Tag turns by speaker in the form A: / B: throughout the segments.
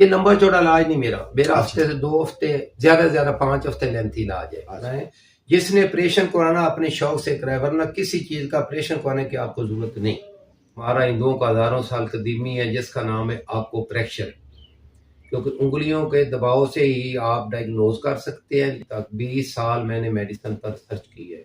A: ये लंबा चौड़ा इलाज नहीं मेरा मेरा
B: अच्छा
A: हफ्ते से 2 हफ्ते, ज्यादा से ज्यादा 5 हफ्ते लेंथी इलाज है।
B: अच्छा
A: मैं जिसने ऑपरेशन कराना अपने शौक से कराए, वरना किसी चीज का ऑपरेशन कराने की आपको जरूरत नहीं। हमारा हिंदुओं का हजारों साल कदीमी है जिसका नाम है आपको प्रेशर, क्योंकि उंगलियों के दबाव से ही आप डायग्नोज कर सकते हैं। तक 20 साल मैंने मेडिसिन पर सर्च की है।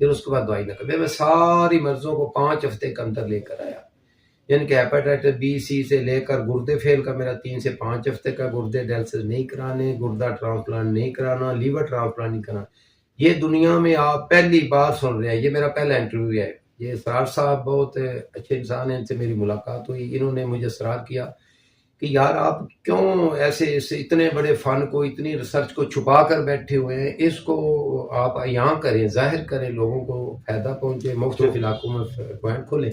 A: फिर उसके बाद दवाई ना कर। मैं सारी मर्जों को 5 हफ्ते के अंदर लेकर आया, यानी कि हेपेटाइटिस बी सी से लेकर गुर्दे फेल का मेरा 3 से 5 हफ्ते का, गुर्दे डायलिसिस नहीं कराने, गुर्दा ट्रांसप्लांट नहीं कराना, लीवर ट्रांसप्लांट नहीं कराना। ये दुनिया में आप पहली बार सुन रहे हैं, ये मेरा पहला इंटरव्यू है। ये सरार साहब बहुत अच्छे इंसान हैं, इनसे मेरी मुलाकात हुई, इन्होंने मुझे सरार किया कि यार आप क्यों ऐसे इतने बड़े फन को, इतनी रिसर्च को छुपा कर बैठे हुए हैं, इसको आप यहाँ करें, जाहिर करें, लोगों को फायदा पहुंचे, मुख्तलिफ इलाकों में पॉइंट खोलें।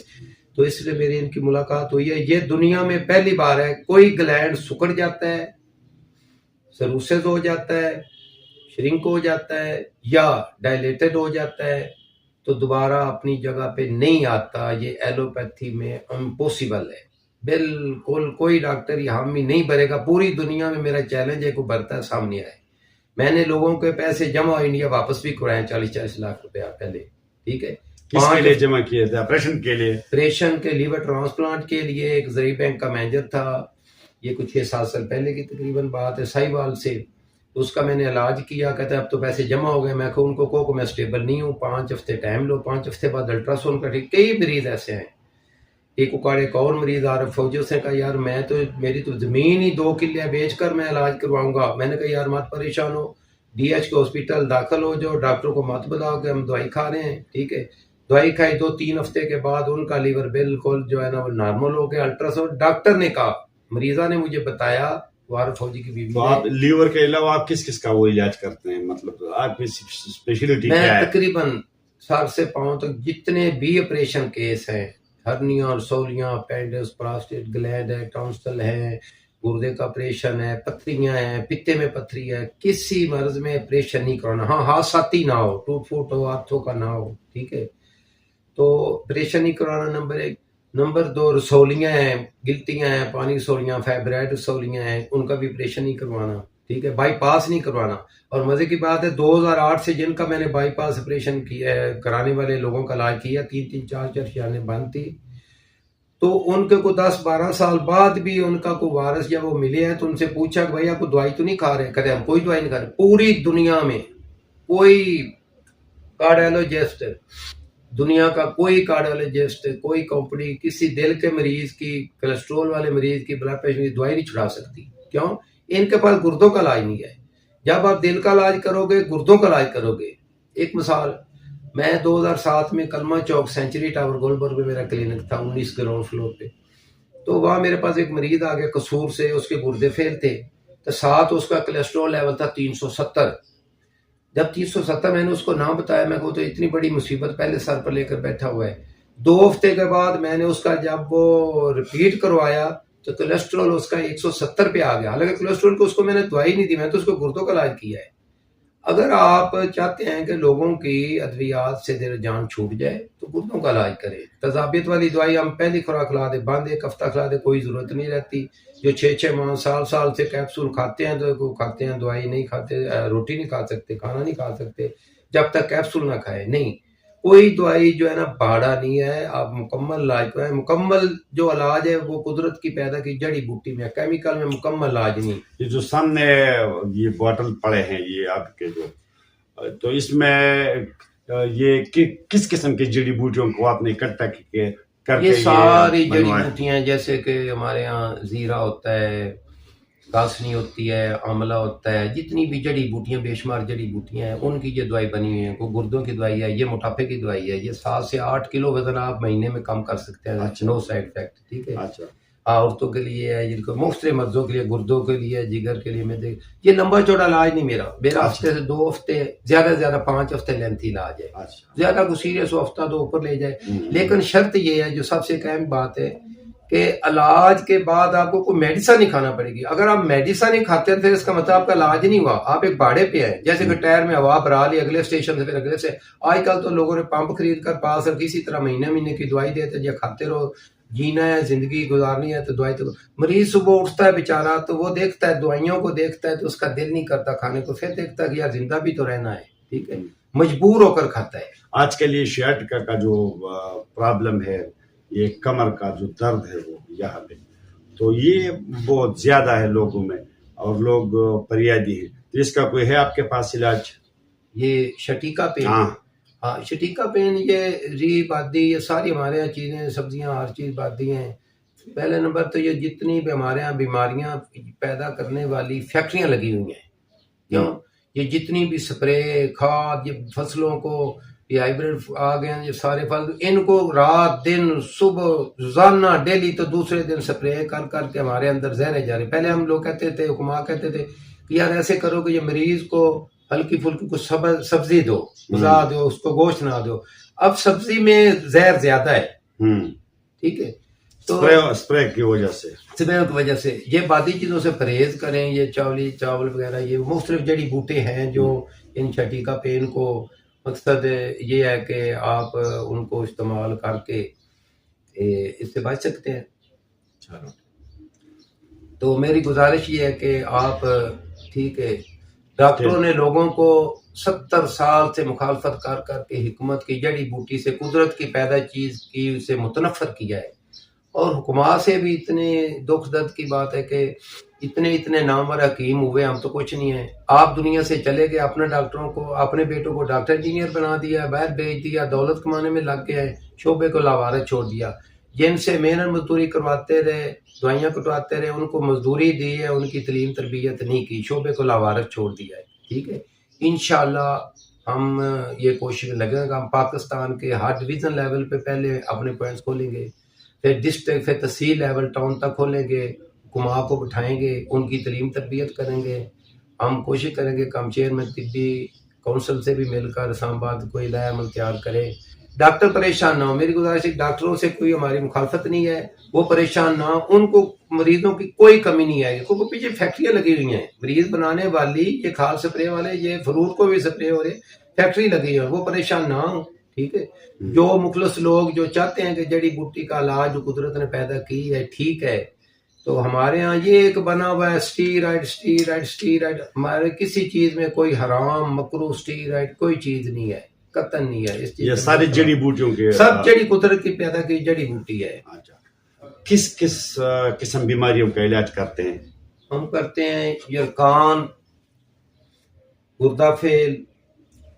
A: तो इसलिए मेरी इनकी मुलाकात हुई है। ये दुनिया में पहली बार है कोई ग्लैंड सुकड़ जाता है, सरूसेस हो जाता है, श्रिंक हो जाता है या डायलेटेड हो जाता है तो दोबारा अपनी जगह पे नहीं आता। ये एलोपैथी में इम्पॉसिबल है, बिल्कुल कोई डॉक्टर ये हामी नहीं भरेगा। पूरी दुनिया में मेरा चैलेंज है, कोई भरता है सामने आए। मैंने लोगों के पैसे जमा इंडिया वापस भी कराए, 40-40 लाख रुपया पहले, ठीक है।
B: किसके लिए जमा किए थे? ऑपरेशन के लिए?
A: ऑपरेशन के, लीवर ट्रांसप्लांट के लिए। एक जरी बैंक का मैनेजर था, ये कुछ 6-7 साल पहले की तकरीबन बात है, साहिवाल से। तो उसका मैंने इलाज किया, कहते अब तो पैसे जमा हो गए। मैं कहूँ उनको को मैं स्टेबल नहीं हूँ, 5 हफ्ते टाइम लो, 5 हफ्ते बाद अल्ट्रासाउंड का। कई मरीज ऐसे हैं। एक उकाड़े एक और मरीज आ रहा फौजी, उसने कहा यार मैं तो, मेरी तो जमीन ही 2 किले बेच कर मैं इलाज करवाऊंगा। मैंने कहा यार मत परेशान हो, DH के हॉस्पिटल दाखिल हो जाओ, डॉक्टरों को मत बताओ कि हम दवाई खा रहे हैं, ठीक है। दवाई खाई 2-3 हफ्ते के बाद उनका लीवर बिल्कुल जो है ना वो नॉर्मल हो गया। अल्ट्रासाउंड डॉक्टर ने कहा, मरीजा ने मुझे बताया, वार फौजी की बीवी।
B: तो आप लीवर के अलावा आप किस किस का वो इलाज करते हैं? मतलब आपकी स्पेशलिटी क्या है?
A: मैं तकरीबन सर से पांव तक जितने भी ऑपरेशन केस हैं, हर्निया और सोलियां, अपेंडिक्स, प्रोस्टेट, ग्लैंड है, टॉन्सिल है, गुर्दे का ऑपरेशन है, पथरियां हैं, पित्ते में पथरी है, किसी मर्ज में ऑपरेशन नहीं कराना। हाँ, हादसाती ना हो, टूट फूट हो, आंखों का ना हो, ठीक है, तो ऑपरेशन नहीं कराना, नंबर 1। नंबर 2, रसौलियां हैं, गिल्टियां हैं, पानी रसौलियां, फाइब्राइड रसौलियां हैं, उनका भी ऑपरेशन नहीं करवाना, ठीक है। बाईपास नहीं करवाना। और मजे की बात है, 2008 से जिनका मैंने बाईपास ऑपरेशन किया है, कराने वाले लोगों का इलाज किया, 3-3, 4-4 जानें बंद थी, तो उनके को 10-12 साल बाद भी उनका कोई वारस या वो मिले हैं तो उनसे पूछा कि भाई आपको दवाई तो नहीं खा रहे? कहते हम कोई दवाई नहीं खा रहे। पूरी दुनिया में कोई कार्डियोलॉजिस्ट, दुनिया का कोई कार्डियोलॉजिस्ट, कोई कंपनी किसी दिल के मरीज की, कोलेस्ट्रॉल वाले मरीज की, ब्लड प्रेशर की दवाई नहीं छुड़ा सकती। क्यों? इनके पास गुर्दों का इलाज नहीं है। जब आप दिल का इलाज करोगे, गुर्दों का इलाज करोगे। एक मिसाल, मैं 2007 में कलमा चौक सेंचुरी टावर गोलबर्ग में मेरा क्लिनिक था, 19 ग्राउंड फ्लोर पे। तो वहां मेरे पास एक मरीज आ गया कसूर से, उसके गुर्दे फेल थे, तो साथ उसका कोलेस्ट्रॉल लेवल था 370। जब 370 मैंने उसको नाम बताया, मैं को तो इतनी बड़ी मुसीबत पहले सर पर लेकर बैठा हुआ है। 2 हफ्ते के बाद मैंने उसका जब वो रिपीट करवाया तो कोलेस्ट्रॉल उसका 170 पे आ गया। हालांकि कोलेस्ट्रॉल को उसको मैंने दवाई नहीं दी, मैं तो उसको गुर्दों का इलाज किया है। अगर आप चाहते हैं कि लोगों की अद्वियात से दिल जान छूट जाए तो गुर्दों का इलाज करें। तजाबियत वाली दवाई हम पहली खुराक खिला दे, बंद 1 हफ्ता खिला दे, कोई जरूरत नहीं रहती। जो 6-6 माह, साल से कैप्सूल खाते हैं तो खाते हैं, दवाई नहीं खाते, रोटी नहीं खा सकते, खाना नहीं खा सकते जब तक कैप्सूल ना खाए। नहीं, कोई दवाई जो है ना भाड़ा नहीं है। आप मुकम्मल इलाज कराएं। मुकम्मल जो इलाज है वो कुदरत की पैदा की जड़ी बूटी में, केमिकल में मुकम्मल इलाज नहीं।
B: ये जो सामने ये बॉटल पड़े हैं, ये आपके जो, तो इसमें ये किस किस्म की जड़ी बूटियों को आपने इकट्ठा करके
A: ये सारी जड़ी बूटियां, जैसे कि हमारे यहाँ जीरा होता है, कासनी होती है, आंवला होता है, जितनी भी जड़ी बूटियां, बेशुमार जड़ी बूटियां हैं, उनकी ये दवाई बनी हुई है। कोई गुर्दों की दवाई है, ये मोटापे की दवाई है। ये 7 से 8 किलो वजन आप महीने में कम कर सकते हैं।
B: अच्छा।
A: नो साइड इफेक्ट, ठीक है।
B: अच्छा।
A: औरतों के लिए है, जिनको मुख्तलिफ मर्जों के लिए, गुर्दों के लिए, जिगर के लिए। मैं देख, ये लंबा चौड़ा इलाज नहीं मेरा हफ्ते से 2 हफ्ते, ज्यादा से ज्यादा 5 हफ्ते लेंथी इलाज है।
B: अच्छा।
A: ज्यादा कुछ सीरियस हो, हफ्ता 2 ऊपर ले जाए। लेकिन शर्त ये है, जो सबसे अहम बात है, कि इलाज के बाद आपको कोई मेडिसिन नहीं खाना पड़ेगी। अगर आप मेडिसिन ही खाते हैं फिर इसका मतलब आपका इलाज नहीं हुआ, आप एक भाड़े पे हैं। जैसे कि टायर में हवा भरा ली, अगले स्टेशन से फिर अगले से। आजकल तो लोगों ने पंप खरीद कर पास और किसी तरह महीने की दवाई देते, या खाते रहो। जीना है, जिंदगी गुजारनी है तो दवाई। तो मरीज सुबह उठता है बेचारा, तो वो देखता है, दवाइयों को देखता है तो उसका दिल नहीं करता खाने को, फिर देखता है कि यार जिंदा भी तो रहना है, ठीक है, मजबूर होकर खाता है।
B: आजकल ये सियाटिका का जो प्रॉब्लम है, ये कमर का जो दर्द है वो यहाँ पे, तो ये बहुत ज्यादा है लोगों में और लोग फरियादी हैं। तो इसका कोई है आपके पास इलाज?
A: ये शटीका पे?
B: हाँ।
A: हाँ, शटीका पेन, ये री बादी, ये सारी हमारे यहाँ चीज़ें, सब्जियां, हर चीज़ बादी हैं। पहले नंबर तो ये जितनी भी हमारे यहाँ बीमारियां पैदा करने वाली फैक्ट्रियां लगी हुई हैं, क्यों, ये जितनी भी स्प्रे खाद, ये फसलों को, ये हाइब्रिड आ गए हैं, ये सारे फल, इनको रात दिन सुबह रोजाना डेली तो दूसरे दिन स्प्रे कर करके हमारे अंदर जहरे जा रहे। पहले हम लोग कहते थे, हुक्मा कहते थे कि यार ऐसे करो कि ये मरीज को हल्की फुल्की कुछ सब्जी दो, गुजा दो, उसको गोश्त ना दो। अब सब्जी में जहर ज्यादा है, ठीक है, तो
B: स्प्रे की वजह से,
A: स्प्रे की वजह से ये बादी चीजों से परहेज करें। ये चावल वगैरह, ये मुख्तलिफ जड़ी बूटे हैं जो इन शटीका पेन को, मकसद ये है कि आप उनको इस्तेमाल करके इससे बच सकते हैं। चलो, तो मेरी गुजारिश ये है कि आप, ठीक है, डॉक्टरों ने लोगों को 70 साल से मुखालफत कर करके हिकमत की जड़ी बूटी से, कुदरत की पैदा चीज की, उसे मुतनफर किया है। और हुक्मा से भी इतने दुख दर्द की बात है कि इतने नामवर हकीम हुए, हम तो कुछ नहीं है। आप दुनिया से चले गए, अपने डॉक्टरों को, अपने बेटों को डॉक्टर इंजीनियर बना दिया, बाहर भेज दिया, दौलत कमाने में लग गए, शोबे को लावारिस छोड़ दिया। जिनसे मेहनत मजदूरी करवाते रहे, दवाइयाँ कटवाते रहे, उनको मजदूरी दी है, उनकी तलीम तरबियत नहीं की, शोबे को लावारिस छोड़ दिया है। ठीक है, इंशाल्लाह हम ये कोशिश लगेगा, हम पाकिस्तान के हर डिवीजन लेवल पे पहले अपने पॉइंट्स खोलेंगे, फिर डिस्ट्रिक्ट, फिर तहसील लेवल, टाउन तक खोलेंगे, हुक्मा को बिठाएंगे, उनकी तलीम तरबियत करेंगे। हम कोशिश करेंगे कि हम चेयरमैन तिब्बी काउंसिल से भी मिलकर इस्लामाबाद कोई नया अमल तैयार करें। डॉक्टर परेशान ना हो, मेरी गुजारिश है, डॉक्टरों से कोई हमारी मुखालफत नहीं है, वो परेशान ना हो, उनको मरीजों की कोई कमी नहीं आएगी, क्योंकि पीछे फैक्ट्रियां लगी हुई हैं, मरीज बनाने वाली, ये खाद स्प्रे वाले, ये फ्रूट को भी स्प्रे हो रहे, फैक्ट्री लगी है, वो परेशान ना हो। ठीक है, जो मुखलस लोग जो चाहते हैं कि जड़ी बूटी का इलाज जो कुदरत ने पैदा की है, ठीक है, तो हमारे यहाँ ये एक बना हुआ है स्टीराइड। हमारे किसी चीज में कोई हराम मकरू स्टीराइड कोई चीज नहीं है, कतन नहीं है। इस चीज
B: ये सारी जड़ी बूटियों के,
A: सब जड़ी कुदरत की पैदा की जड़ी बूटी है।
B: किस किस किस्म बीमारियों का इलाज करते हैं?
A: हम करते हैं यरकान, गुर्दा फेल,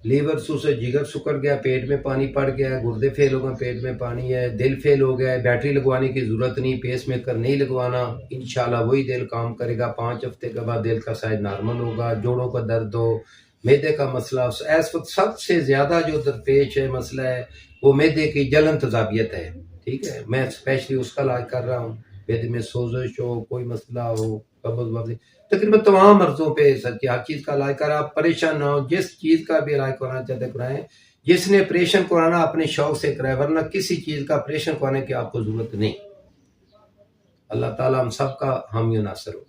A: लीवर से जिगर सुकर गया, पेट में पानी पड़ गया, गुर्दे फेल हो गए, पेट में पानी है, दिल फेल हो गया, बैटरी लगवाने की जरूरत नहीं, पेस मेकर नहीं लगवाना, इंशाल्लाह वही दिल काम करेगा। 5 हफ्ते के बाद दिल का साइज नॉर्मल होगा। जोड़ों का दर्द हो, मैदे का मसला, इस वक्त सबसे ज्यादा जो दरपेश है मसला है वो मैदे की जलन तजाबियत है। ठीक है, मैं स्पेशली उसका इलाज कर रहा हूँ। मैदे में सोजिश हो, कोई मसला हो, कब्ज, तकरीबन तमाम मर्जों पे सच्ची हर चीज का इलाज करा। आप परेशान ना हो, जिस चीज का भी इलाज कराना चाहते कराएं। जिसने ऑपरेशन कराना अपने शौक से कराए, वरना किसी चीज का ऑपरेशन कराने की आपको जरूरत नहीं। अल्लाह ताला हम सबका हामी नासर हो।